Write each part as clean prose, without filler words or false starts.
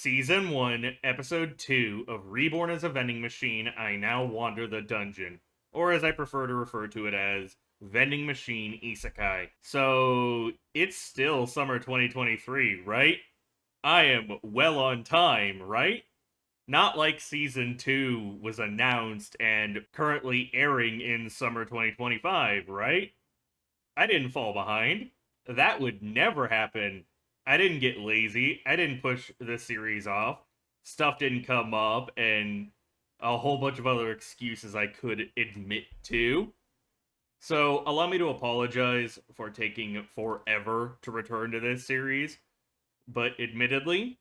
Season 1, Episode 2 of Reborn as a Vending Machine, I Now Wander the Dungeon. Or as I prefer to refer to it as, Vending Machine Isekai. So, it's still summer 2023, right? I am well on time, right? Not like Season 2 was announced and currently airing in summer 2025, right? I didn't fall behind. That would never happen. I didn't get lazy. I didn't push the series off. Stuff didn't come up, and a whole bunch of other excuses I could admit to. So, allow me to apologize for taking forever to return to this series. But admittedly,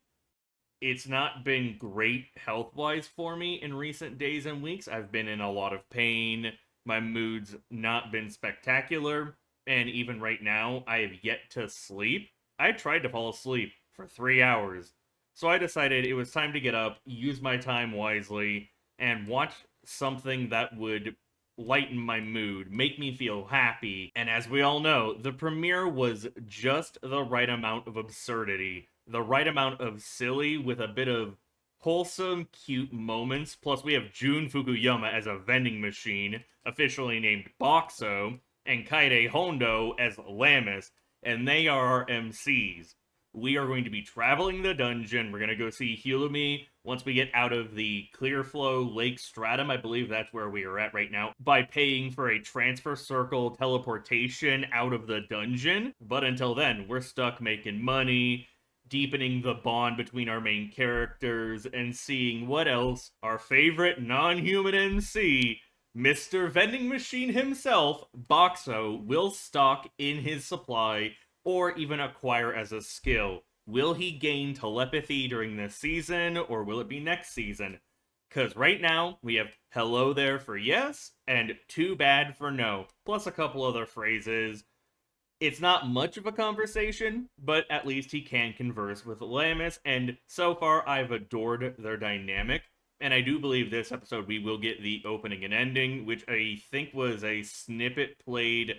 it's not been great health-wise for me in recent days and weeks. I've been in a lot of pain. My mood's not been spectacular. And even right now, I have yet to sleep. I tried to fall asleep for 3 hours. So I decided it was time to get up, use my time wisely, and watch something that would lighten my mood, make me feel happy. And as we all know, the premiere was just the right amount of absurdity, the right amount of silly with a bit of wholesome, cute moments. Plus, we have Jun Fukuyama as a vending machine, officially named Boxo, and Kaide Hondo as Lamis, and they are our MCs. We are going to be traveling the dungeon. We're going to go see Hilumi once we get out of the Clearflow Lake Stratum. I believe that's where we are at right now, by paying for a transfer circle teleportation out of the dungeon. But until then, we're stuck making money, deepening the bond between our main characters, and seeing what else our favorite non-human MC, Mr. Vending Machine himself, Boxo, will stock in his supply or even acquire as a skill. Will he gain telepathy during this season, or will it be next season? Because right now, we have hello there for yes, and too bad for no, plus a couple other phrases. It's not much of a conversation, but at least he can converse with Lamis, and so far I've adored their dynamic. And I do believe this episode we will get the opening and ending, which I think was a snippet played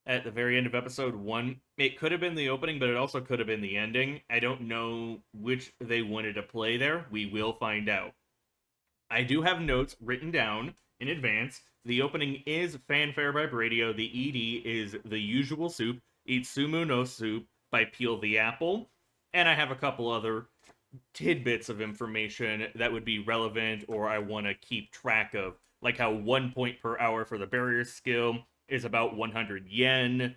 at the very end of episode 1. It could have been the opening, but it also could have been the ending. I don't know which they wanted to play there. We will find out. I do have notes written down in advance. The opening is Fanfare by Bradio. The ED is The Usual Soup, Itsumu no Soup by Peel the Apple. And I have a couple other tidbits of information that would be relevant or I want to keep track of, like how 1 point per hour for the barrier skill is about 100 yen,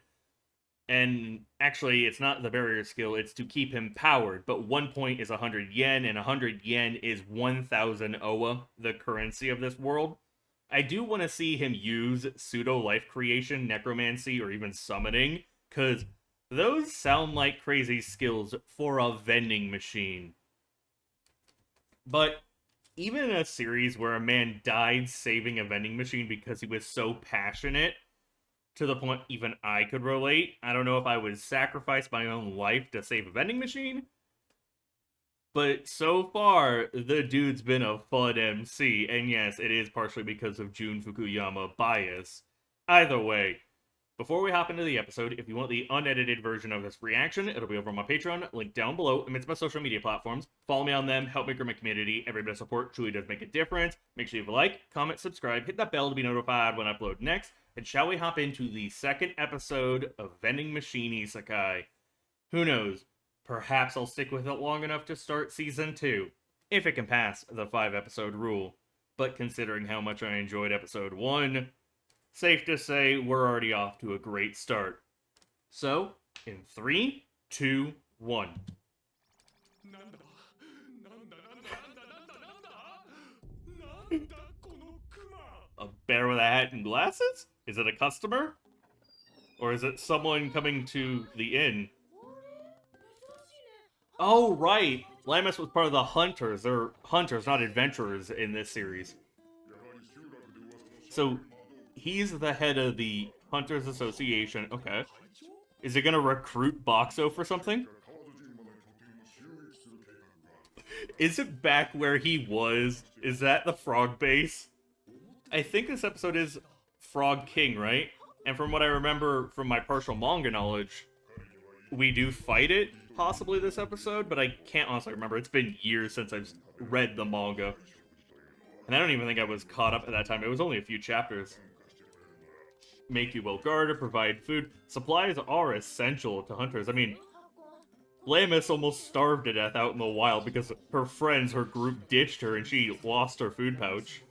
and actually it's not the barrier skill, it's to keep him powered, but 1 point is 100 yen, and 100 yen is 1,000 owa, the currency of this world. I do want to see him use pseudo-life creation, necromancy, or even summoning, because those sound like crazy skills for a vending machine. But even in a series where a man died saving a vending machine because he was so passionate, to the point even I could relate, I don't know if I would sacrifice my own life to save a vending machine, but so far, the dude's been a fun MC, and yes, it is partially because of Jun Fukuyama bias. Either way, before we hop into the episode, if you want the unedited version of this reaction, it'll be over on my Patreon, link down below, amidst my social media platforms. Follow me on them, help me grow my community. Every bit of support truly does make a difference. Make sure you leave a like, comment, subscribe, hit that bell to be notified when I upload next. And shall we hop into the second episode of Vending Machine Isekai? Who knows? Perhaps I'll stick with it long enough to start Season 2, if it can pass the 5-episode rule. But considering how much I enjoyed Episode 1, safe to say we're already off to a great start. So, in 3, 2, 1. A bear with a hat and glasses? Is it a customer? Or is it someone coming to the inn? Oh, right! Lamis was part of the Hunters. They're hunters, not adventurers in this series. So, he's the head of the Hunters Association. Okay. Is it gonna recruit Boxo for something? Is it back where he was? Is that the frog base? I think this episode is Frog King, right? And from what I remember from my partial manga knowledge, we do fight it possibly this episode, but I can't honestly remember. It's been years since I've read the manga. And I don't even think I was caught up at that time. It was only a few chapters. Make you well guarded, provide food. Supplies are essential to hunters. I mean, Lamis almost starved to death out in the wild because her friends, her group, ditched her and she lost her food pouch.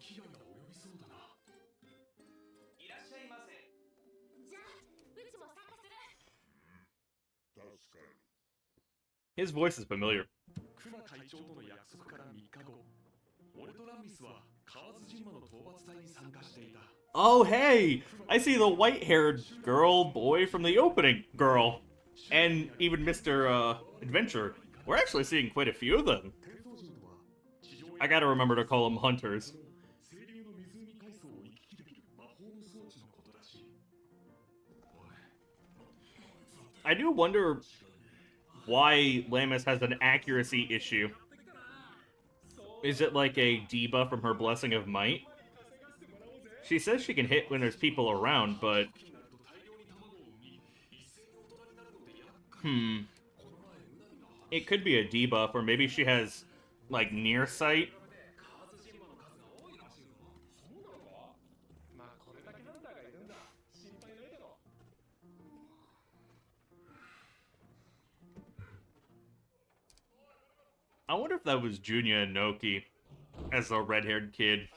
His voice is familiar. Oh, hey! I see the white-haired girl boy from the opening girl. And even Mr. Adventure. We're actually seeing quite a few of them. I gotta remember to call them hunters. I do wonder why Lamis has an accuracy issue. Is it like a debuff from her Blessing of Might? She says she can hit when there's people around, but... It could be a debuff, or maybe she has, like, near sight. I wonder if that was Junya Inoki as the red-haired kid.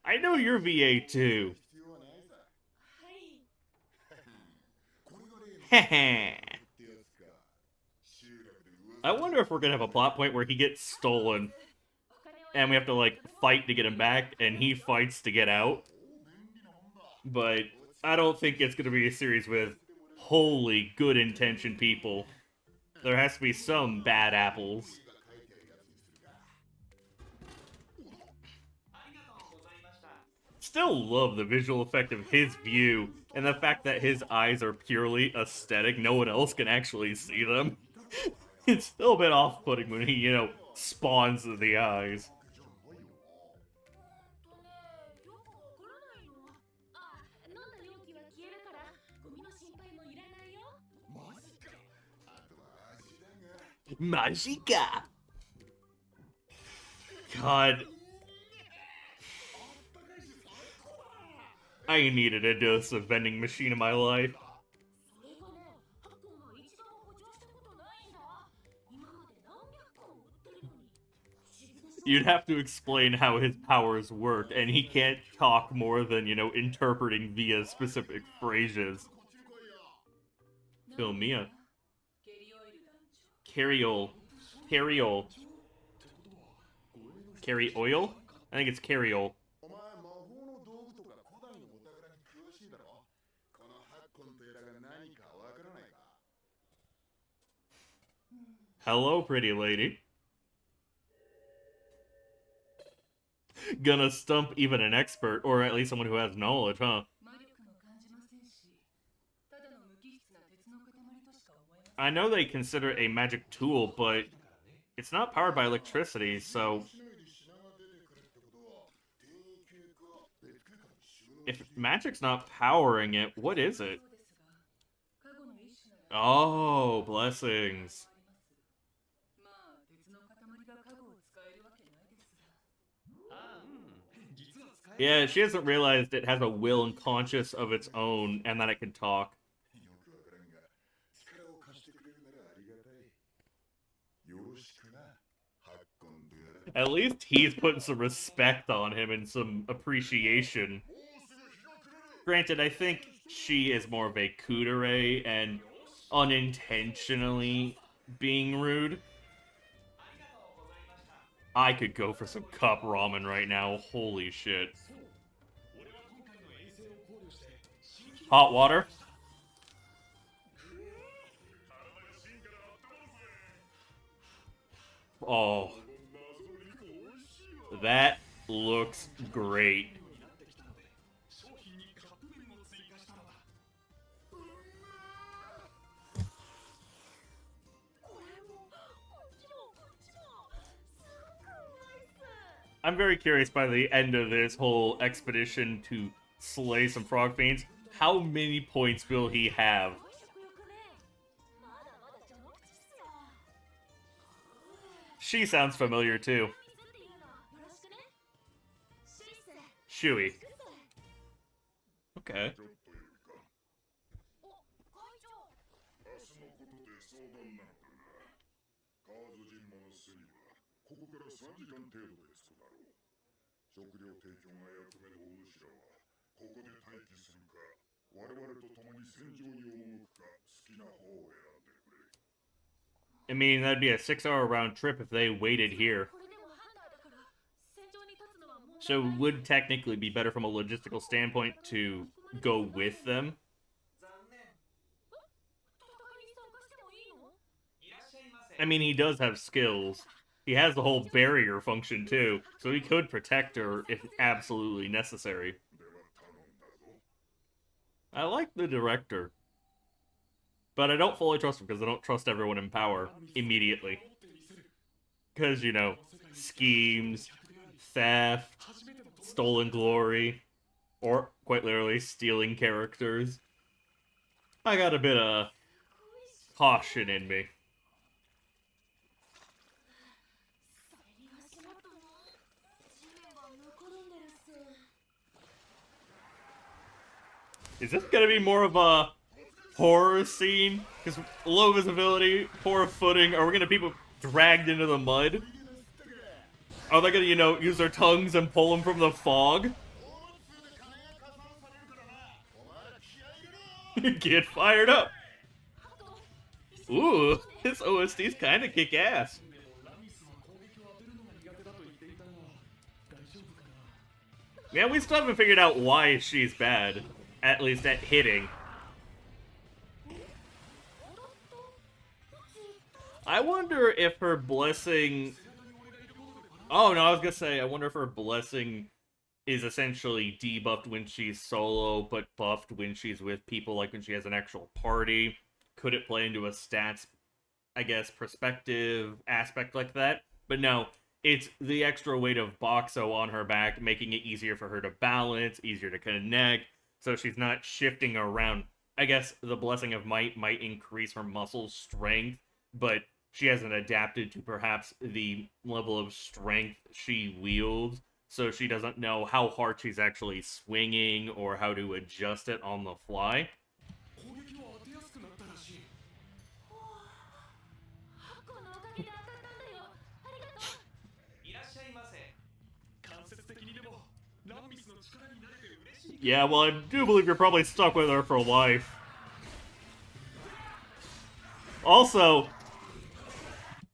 I know you're VA too. I wonder if we're gonna have a plot point where he gets stolen and we have to, like, fight to get him back and he fights to get out. But I don't think it's gonna be a series with wholly good-intentioned people. There has to be some bad apples. Still love the visual effect of his view and the fact that his eyes are purely aesthetic. No one else can actually see them. It's still a bit off-putting when he, you know, spawns the eyes. Magica! God. I needed a dose of vending machine in my life. You'd have to explain how his powers work, and he can't talk more than, you know, interpreting via specific phrases. Filmia. Carry-oil. Carry-oil. Carry-oil? I think it's carry-oil. Hello, pretty lady. Gonna stump even an expert, or at least someone who has knowledge, huh? I know they consider it a magic tool, but it's not powered by electricity, so... If magic's not powering it, what is it? Oh, blessings. Yeah, she hasn't realized it has a will and conscience of its own, and that it can talk. At least he's putting some respect on him and some appreciation. Granted, I think she is more of a kudere and unintentionally being rude. I could go for some cup ramen right now. Holy shit. Hot water? Oh. That looks great. I'm very curious by the end of this whole expedition to slay some frog fiends, how many points will he have? She sounds familiar too. Shui. Okay. I mean, that'd be a 6-hour round trip if they waited here. So it would technically be better from a logistical standpoint to go with them. I mean, he does have skills. He has the whole barrier function too, so he could protect her if absolutely necessary. I like the director. But I don't fully trust him because I don't trust everyone in power immediately. Because, you know, schemes, theft, stolen glory, or quite literally stealing characters. I got a bit of caution in me. Is this gonna be more of a horror scene? Because low visibility, poor footing. Are we gonna have people dragged into the mud? Are they gonna, you know, use their tongues and pull them from the fog? Get fired up! Ooh, this OST's kinda kick-ass. Yeah, we still haven't figured out why she's bad. At least at hitting. I wonder if her blessing... Oh, no, I was gonna say, I wonder if her blessing is essentially debuffed when she's solo, but buffed when she's with people, like when she has an actual party. Could it play into a stats, I guess, perspective aspect like that? But no, it's the extra weight of Boxo on her back, making it easier for her to balance, easier to connect, so she's not shifting around. I guess the Blessing of Might might increase her muscle strength, but she hasn't adapted to perhaps the level of strength she wields, so she doesn't know how hard she's actually swinging or how to adjust it on the fly. Yeah, well, I do believe you're probably stuck with her for life. Also,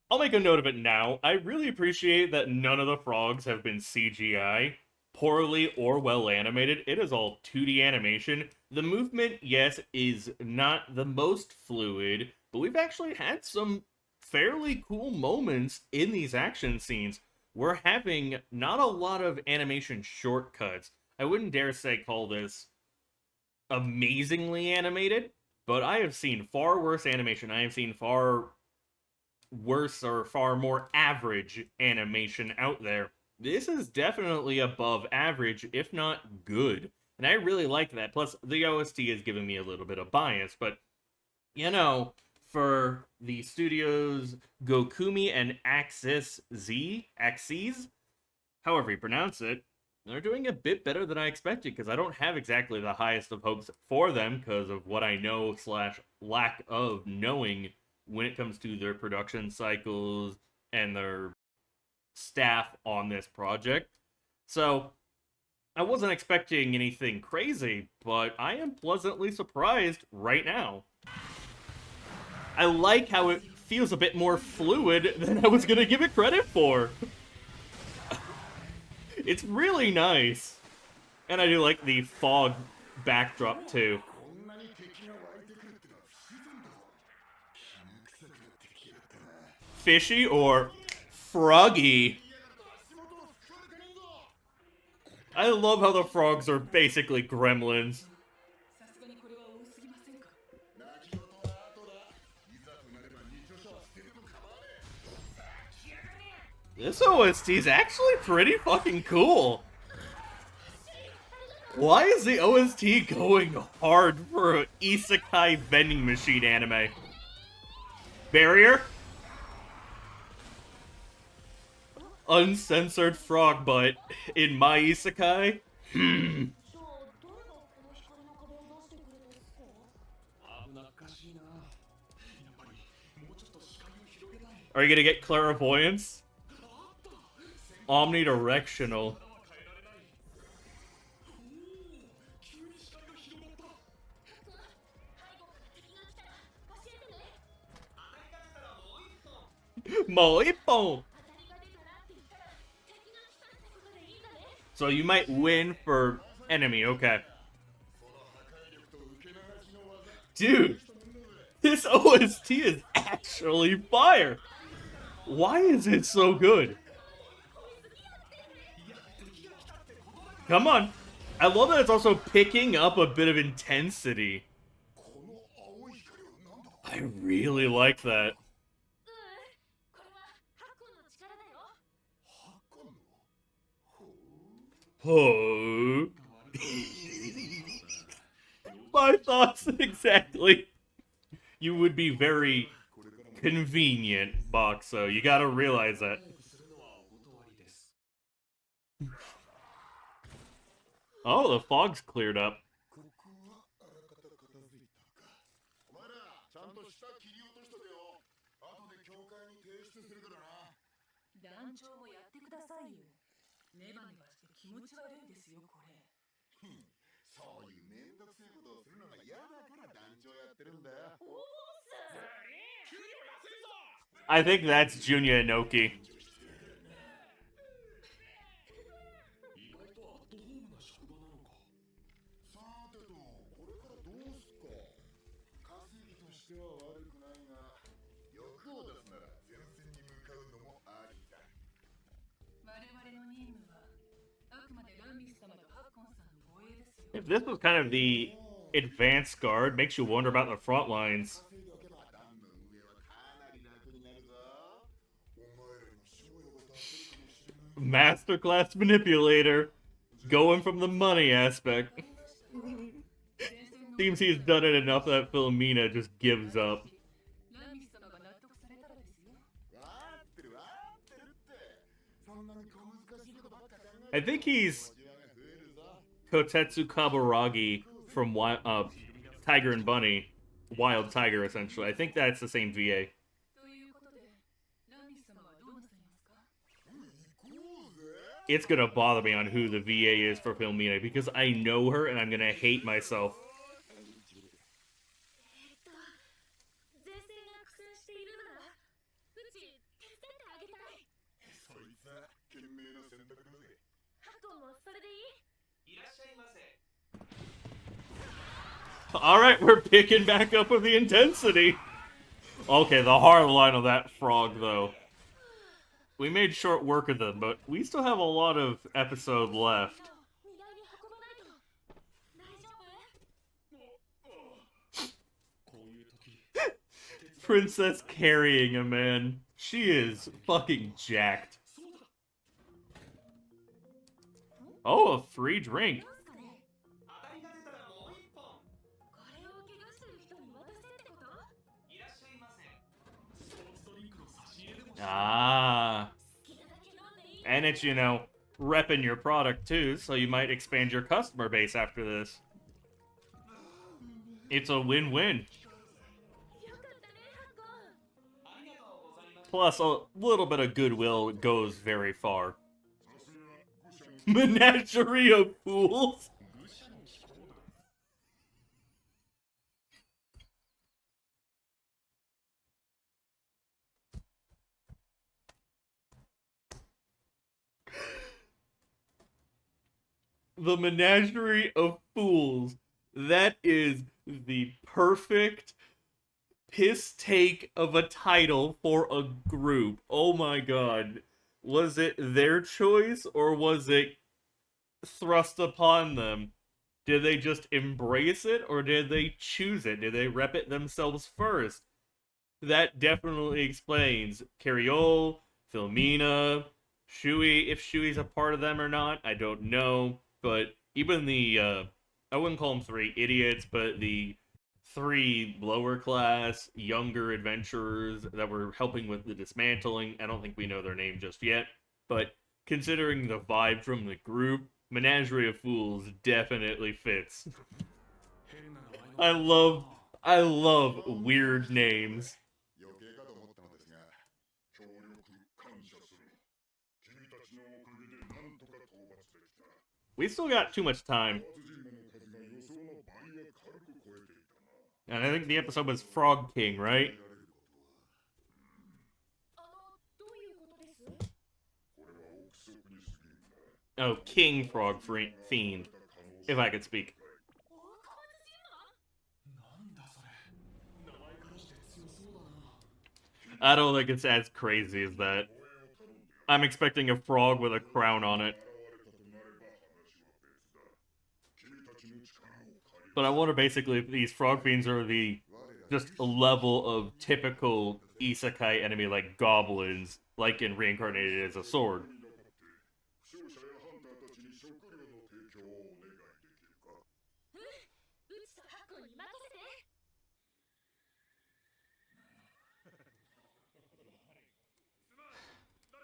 I'll make a note of it now. I really appreciate that none of the frogs have been CGI, poorly or well animated. It is all 2D animation. The movement, yes, is not the most fluid, but we've actually had some fairly cool moments in these action scenes. We're having not a lot of animation shortcuts. I wouldn't dare say call this amazingly animated, but I have seen far worse animation. I have seen far worse or far more average animation out there. This is definitely above average, if not good. And I really like that. Plus, the OST is giving me a little bit of bias, but, you know, for the studios Gokumi and Axis, however you pronounce it, they're doing a bit better than I expected, because I don't have exactly the highest of hopes for them because of what I know / lack of knowing when it comes to their production cycles and their staff on this project. So, I wasn't expecting anything crazy, but I am pleasantly surprised right now. I like how it feels a bit more fluid than I was gonna give it credit for. It's really nice. And I do like the fog backdrop too. Fishy or froggy? I love how the frogs are basically gremlins. This OST is actually pretty fucking cool. Why is the OST going hard for an isekai vending machine anime? Barrier? Uncensored frog butt in my isekai? Are you gonna get clairvoyance? Omnidirectional. Moippon! So you might win for enemy, okay. Dude, this OST is actually fire! Why is it so good? Come on. I love that it's also picking up a bit of intensity. I really like that. Oh. My thoughts exactly. You would be very convenient, Boxo. You gotta realize that. Oh, the fog's cleared up. I think that's Junya Inoki. If this was kind of the advanced guard, makes you wonder about the front lines. Masterclass manipulator, going from the money aspect. Seems he's done it enough that Philomena just gives up. I think he's Kotetsu Kaburagi from Tiger and Bunny, Wild Tiger, essentially. I think that's the same VA. It's gonna bother me on who the VA is for Philomena because I know her and I'm gonna hate myself. Alright, we're picking back up with the intensity. Okay, the hard line of that frog, though. We made short work of them, but we still have a lot of episode left. Princess carrying a man. She is fucking jacked. Oh, a free drink. Ah. And it's, you know, repping your product too, so you might expand your customer base after this. It's a win-win. Plus, a little bit of goodwill goes very far. Menagerie of fools? The Menagerie of Fools. That is the perfect piss take of a title for a group. Oh my god. Was it their choice or was it thrust upon them? Did they just embrace it or did they choose it? Did they rep it themselves first? That definitely explains Carriole, Philomena, Shui. If Shui's a part of them or not, I don't know. But even the I wouldn't call them three idiots, but the three lower class, younger adventurers that were helping with the dismantling. I don't think we know their name just yet, but considering the vibe from the group, Menagerie of Fools definitely fits. I love I love weird names. We still got too much time. And I think the episode was Frog King, right? Oh, King Frog Fiend, if I could speak. I don't think it's as crazy as that. I'm expecting a frog with a crown on it. But I wonder basically if these frog fiends are the just a level of typical isekai enemy like goblins, like in Reincarnated as a Sword.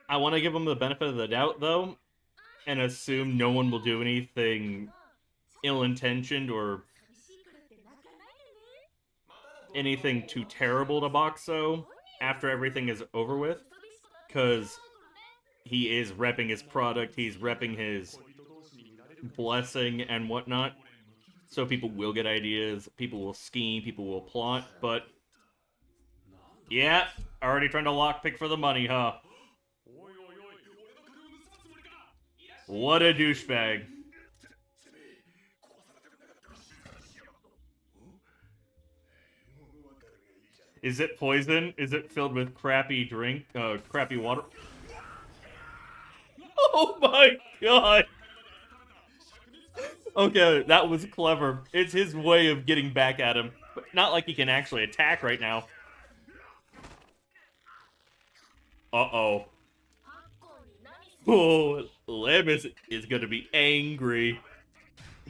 I want to give them the benefit of the doubt, though, and assume no one will do anything ill-intentioned or anything too terrible to Boxo after everything is over with, because he is repping his product, he's repping his blessing and whatnot, so people will get ideas, people will scheme, people will plot, but yeah, already trying to lockpick for the money, huh? What a douchebag. Is it poison? Is it filled with crappy crappy water? Oh my god! Okay, that was clever. It's his way of getting back at him. But not like he can actually attack right now. Uh-oh. Oh, Lemus is gonna be angry.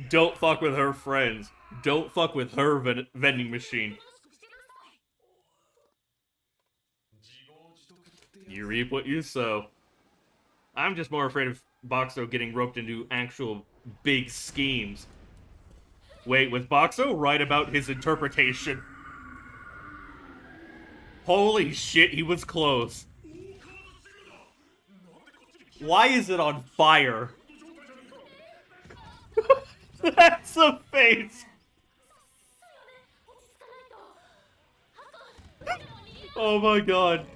Don't fuck with her friends. Don't fuck with her vending machine. You reap what you sow. I'm just more afraid of Boxo getting roped into actual big schemes. Wait, was Boxo right about his interpretation? Holy shit, he was close. Why is it on fire? That's a face. Oh my god.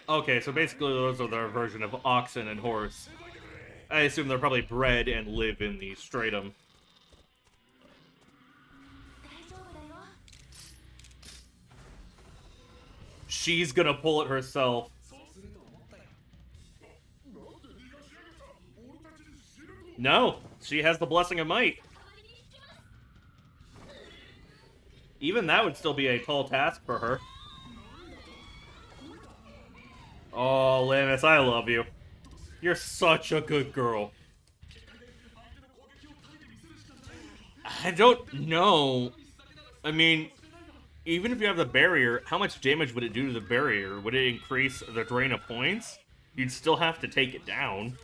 Okay, so basically those are their version of oxen and horse. I assume they're probably bred and live in the stratum. She's gonna pull it herself. No, she has the Blessing of Might. Even that would still be a tall task for her. Oh, Linus, I love you. You're such a good girl. I don't know. I mean, even if you have the barrier, how much damage would it do to the barrier? Would it increase the drain of points? You'd still have to take it down.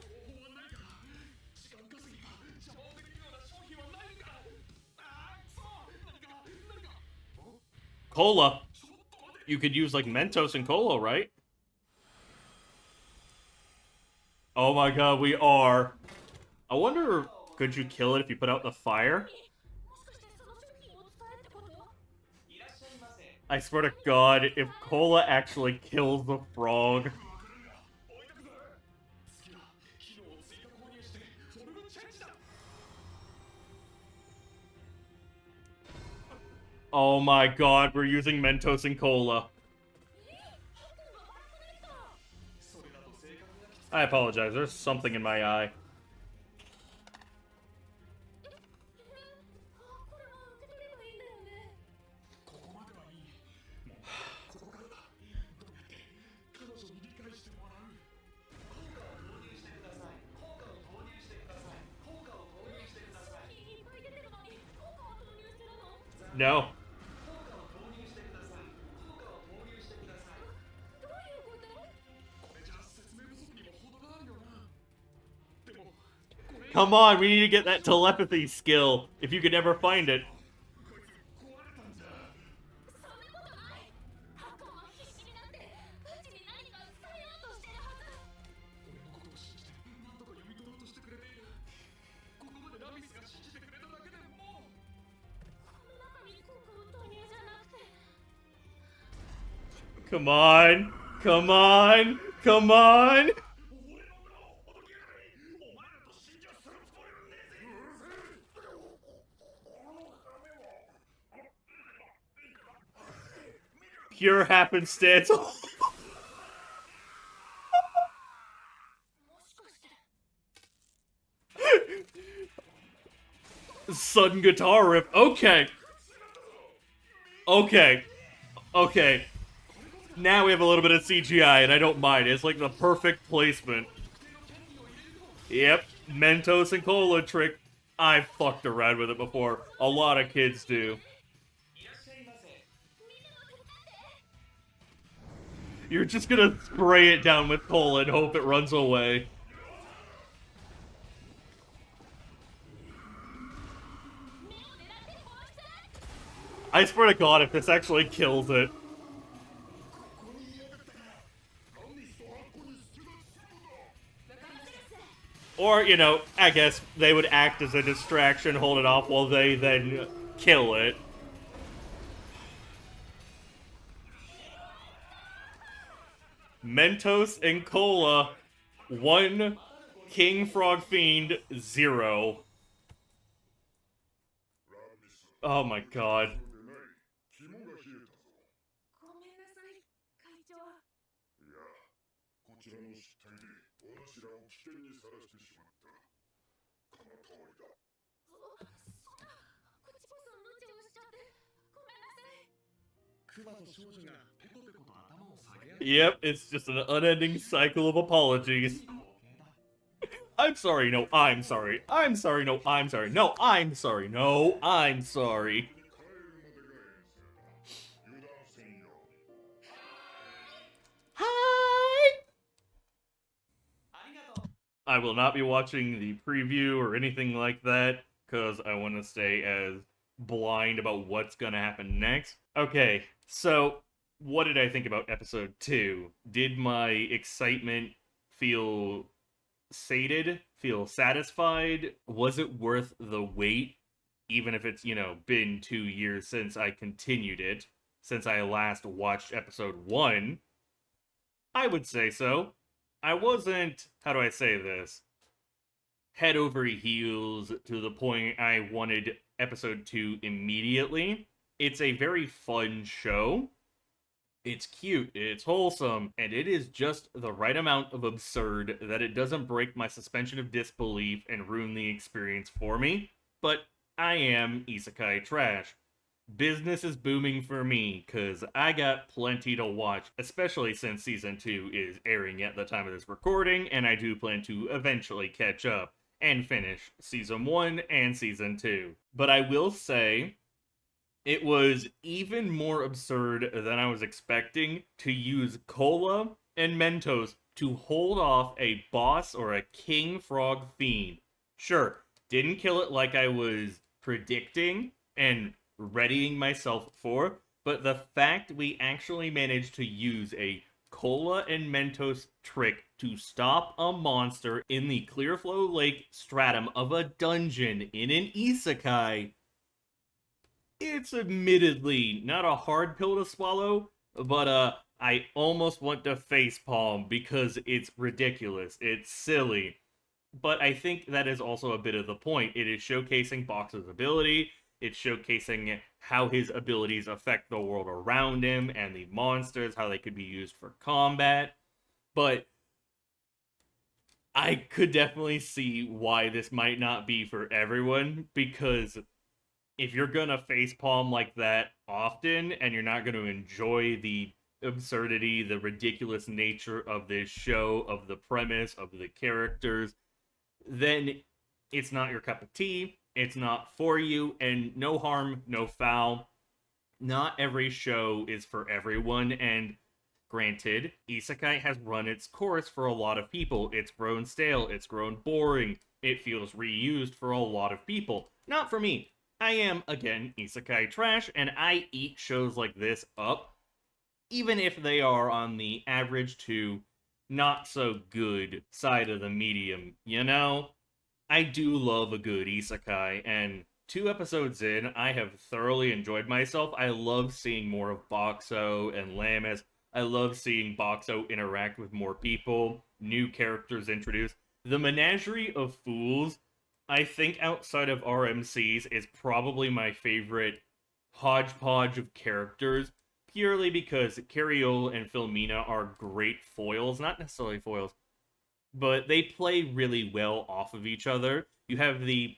Cola. You could use, like, Mentos and Cola, right? Oh my god, we are. I wonder, could you kill it if you put out the fire? I swear to god, if Cola actually kills the frog... Oh my god, we're using Mentos and Cola. I apologize, there's something in my eye. No. Come on, we need to get that telepathy skill, if you could ever find it. Come on! Come on! Come on! Pure happenstance. Sudden guitar riff. Okay. Okay. Okay. Now we have a little bit of CGI, and I don't mind. It's like the perfect placement. Yep. Mentos and Cola trick. I've fucked around with it before. A lot of kids do. You're just gonna spray it down with cola and hope it runs away. I swear to God, if this actually kills it. Or, you know, I guess they would act as a distraction, hold it off while they then kill it. Mentos and Cola, 1, King Frog Fiend, 0. Oh my God. Yep, it's just an unending cycle of apologies. I'm sorry, no, I'm sorry. I'm sorry, no, I'm sorry. No, I'm sorry. No, I'm sorry. Hi! I will not be watching the preview or anything like that, because I want to stay as blind about what's going to happen next. Okay, so what did I think about episode 2? Did my excitement feel sated? Feel satisfied? Was it worth the wait? Even if it's, you know, been 2 years since I continued it, since I last watched episode 1? I would say so. I wasn't, how do I say this, head over heels to the point I wanted episode 2 immediately. It's a very fun show. It's cute, it's wholesome, and it is just the right amount of absurd that it doesn't break my suspension of disbelief and ruin the experience for me. But I am isekai trash. Business is booming for me, because I got plenty to watch, especially since Season 2 is airing at the time of this recording, and I do plan to eventually catch up and finish Season 1 and Season 2. But I will say, it was even more absurd than I was expecting to use Cola and Mentos to hold off a boss or a King Frog Fiend. Sure, didn't kill it like I was predicting and readying myself for, but the fact we actually managed to use a Cola and Mentos trick to stop a monster in the Clearflow Lake stratum of a dungeon in an isekai, it's admittedly not a hard pill to swallow, but I almost want to facepalm because it's ridiculous, it's silly. But I think that is also a bit of the point. It is showcasing Box's ability, it's showcasing how his abilities affect the world around him and the monsters, how they could be used for combat. But I could definitely see why this might not be for everyone, because if you're gonna facepalm like that often and you're not gonna enjoy the absurdity, the ridiculous nature of this show, of the premise, of the characters, then it's not your cup of tea. It's not for you, and no harm, no foul. not every show is for everyone, and granted, isekai has run its course for a lot of people. It's grown stale, it's grown boring, it feels reused for a lot of people. Not for me. I am, again, isekai trash, and I eat shows like this up, even if they are on the average to not so good side of the medium, you know? I do love a good isekai, and 2 episodes in, I have thoroughly enjoyed myself. I love seeing more of Boxo and Lamis. I love seeing Boxo interact with more people, new characters introduced. The Menagerie of Fools, I think outside of RMCs, is probably my favorite hodgepodge of characters, purely because Cariol and Philomena are great foils. Not necessarily foils, but they play really well off of each other. You have the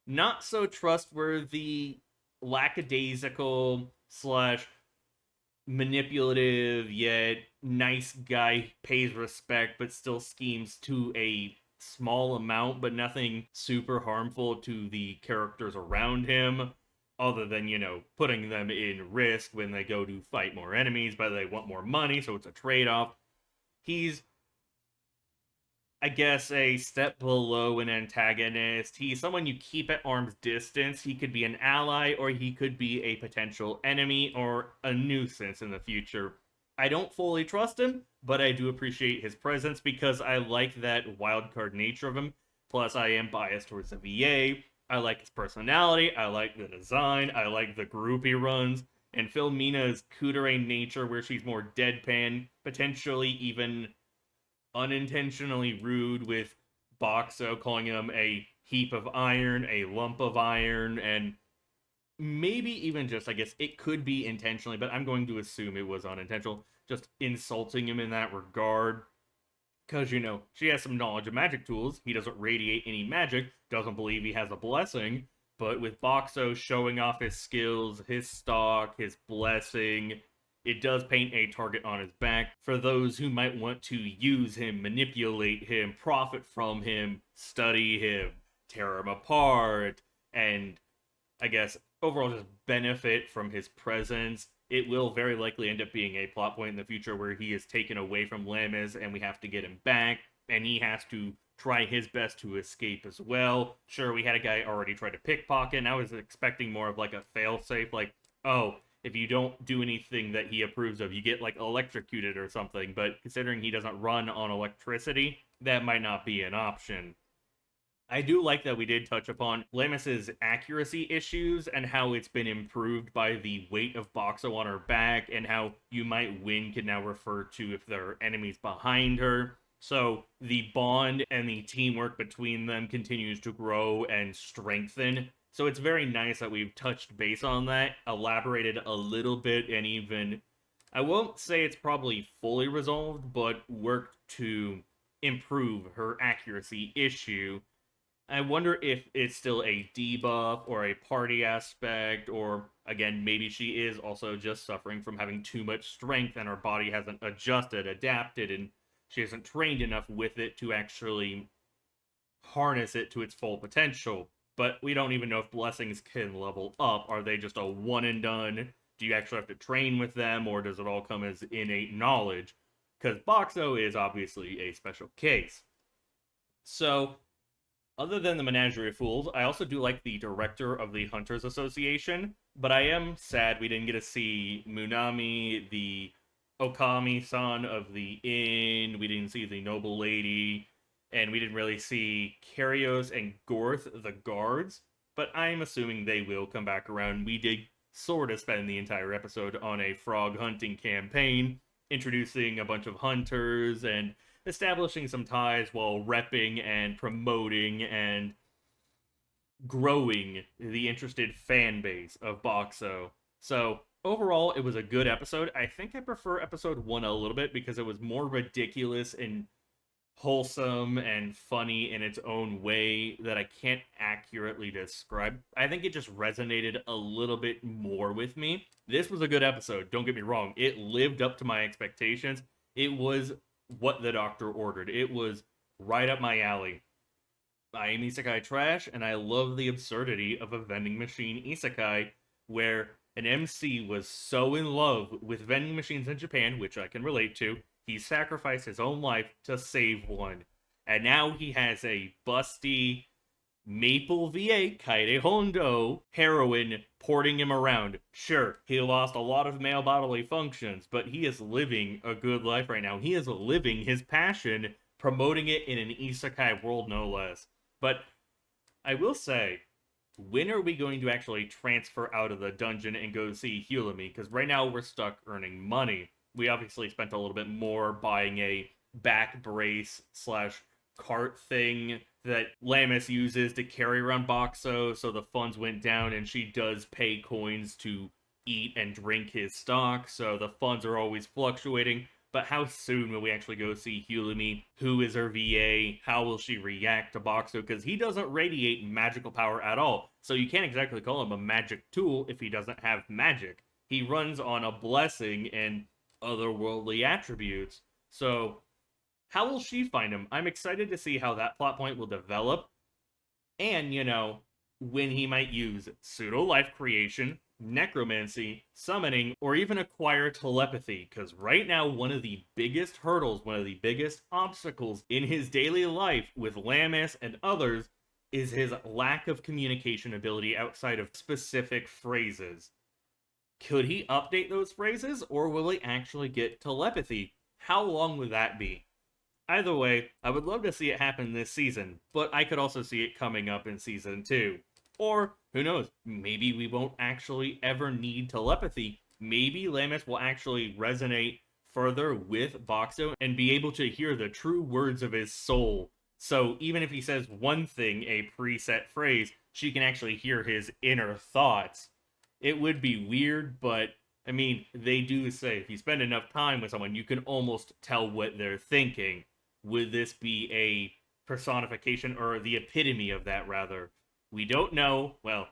not so trustworthy, lackadaisical slash manipulative yet nice guy, pays respect but still schemes to a small amount, but nothing super harmful to the characters around him, other than, putting them in risk when they go to fight more enemies, but they want more money, so it's a trade-off. He's, I guess, a step below an antagonist. He's someone you keep at arm's distance. He could be an ally, or he could be a potential enemy, or a nuisance in the future. I don't fully trust him, but I do appreciate his presence because I like that wildcard nature of him. Plus, I am biased towards the VA. I like his personality, I like the design, I like the group he runs, and Philmina's kudere nature, where she's more deadpan, potentially even unintentionally rude with Boxo, calling him a heap of iron, a lump of iron, and maybe even just, I guess, it could be intentionally, but I'm going to assume it was unintentional, just insulting him in that regard. Because, she has some knowledge of magic tools. He doesn't radiate any magic, doesn't believe he has a blessing, but with Boxo showing off his skills, his stock, his blessing, it does paint a target on his back for those who might want to use him, manipulate him, profit from him, study him, tear him apart, and I guess overall just benefit from his presence. It will very likely end up being a plot point in the future where he is taken away from Lamis and we have to get him back, and he has to try his best to escape as well. Sure, we had a guy already try to pickpocket, and I was expecting more of like a failsafe, like, oh, if you don't do anything that he approves of, you get like electrocuted or something, but considering he doesn't run on electricity, that might not be an option. I do like that we did touch upon Lamis's accuracy issues and how it's been improved by the weight of Boxo on her back, and how you might win can now refer to if there are enemies behind her. So the bond and the teamwork between them continues to grow and strengthen. So it's very nice that we've touched base on that, elaborated a little bit, and even, I won't say it's probably fully resolved, but worked to improve her accuracy issue. I wonder if it's still a debuff or a party aspect, or again, maybe she is also just suffering from having too much strength and her body hasn't adjusted, adapted, and she hasn't trained enough with it to actually harness it to its full potential. But we don't even know if blessings can level up. Are they just a one and done? Do you actually have to train with them, or does it all come as innate knowledge? Because Boxo is obviously a special case. So, other than the Menagerie of Fools, I also do like the director of the Hunters Association, but I am sad we didn't get to see Munami, the Okami-san of the inn, we didn't see the Noble Lady, and we didn't really see Karios and Gorth, the guards, but I'm assuming they will come back around. We did sort of spend the entire episode on a frog hunting campaign, introducing a bunch of hunters and establishing some ties while repping and promoting and growing the interested fan base of Boxo. So, overall, it was a good episode. I think I prefer episode 1 a little bit because it was more ridiculous and wholesome and funny in its own way that I can't accurately describe. I think it just resonated a little bit more with me. This was a good episode, don't get me wrong. It lived up to my expectations. It was what the doctor ordered. It was right up my alley. I am isekai trash, and I love the absurdity of a vending machine isekai where An MC was so in love with vending machines in Japan, which I can relate to, he sacrificed his own life to save one. And now he has a busty Maple VA Kaide Hondo heroine porting him around. Sure, he lost a lot of male bodily functions, but he is living a good life right now. He is living his passion, promoting it in an isekai world, no less. But I will say, when are we going to actually transfer out of the dungeon and go see Hulami? Because right now we're stuck earning money. We obviously spent a little bit more buying a back brace slash cart thing that Lamis uses to carry around Boxo, so the funds went down, and she does pay coins to eat and drink his stock, so the funds are always fluctuating. But how soon will we actually go see Hulami? Who is her VA? How will she react to Boxo? Because he doesn't radiate magical power at all, so you can't exactly call him a magic tool if he doesn't have magic. He runs on a blessing and otherworldly attributes. So how will she find him? I'm excited to see how that plot point will develop. And, when he might use pseudo-life creation, necromancy, summoning, or even acquire telepathy. Because right now, one of the biggest hurdles, one of the biggest obstacles in his daily life with Lamis and others is his lack of communication ability outside of specific phrases. Could he update those phrases, or will he actually get telepathy? How long would that be? Either way, I would love to see it happen this season, but I could also see it coming up in Season 2. Or, who knows, maybe we won't actually ever need telepathy. Maybe Lamis will actually resonate further with Boxo and be able to hear the true words of his soul. So even if he says one thing, a preset phrase, she can actually hear his inner thoughts. It would be weird, but I mean, they do say if you spend enough time with someone, you can almost tell what they're thinking. Would this be a personification, or the epitome of that, rather? We don't know. Well,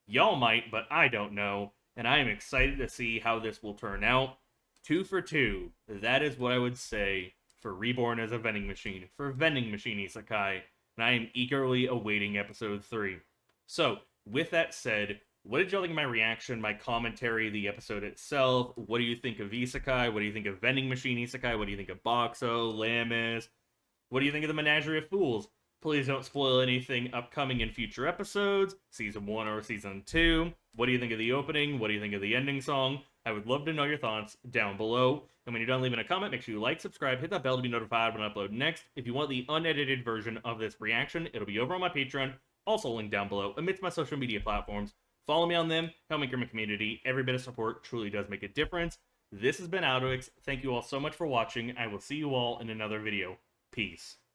y'all might, but I don't know. And I am excited to see how this will turn out. 2 for 2. That is what I would say for Reborn as a vending machine, for Vending Machine Isekai. And I am eagerly awaiting episode 3. So, with that said, what did y'all think of my reaction, my commentary, the episode itself? What do you think of Isekai? What do you think of Vending Machine Isekai? What do you think of Boxo, Lamis? What do you think of the Menagerie of Fools? Please don't spoil anything upcoming in future episodes, Season 1 or Season 2. What do you think of the opening? What do you think of the ending song? I would love to know your thoughts down below. And when you're done leaving a comment, make sure you like, subscribe, hit that bell to be notified when I upload next. If you want the unedited version of this reaction, it'll be over on my Patreon, also linked down below, amidst my social media platforms. Follow me on them, help me grow my community. Every bit of support truly does make a difference. This has been AlduicS. Thank you all so much for watching. I will see you all in another video. Peace.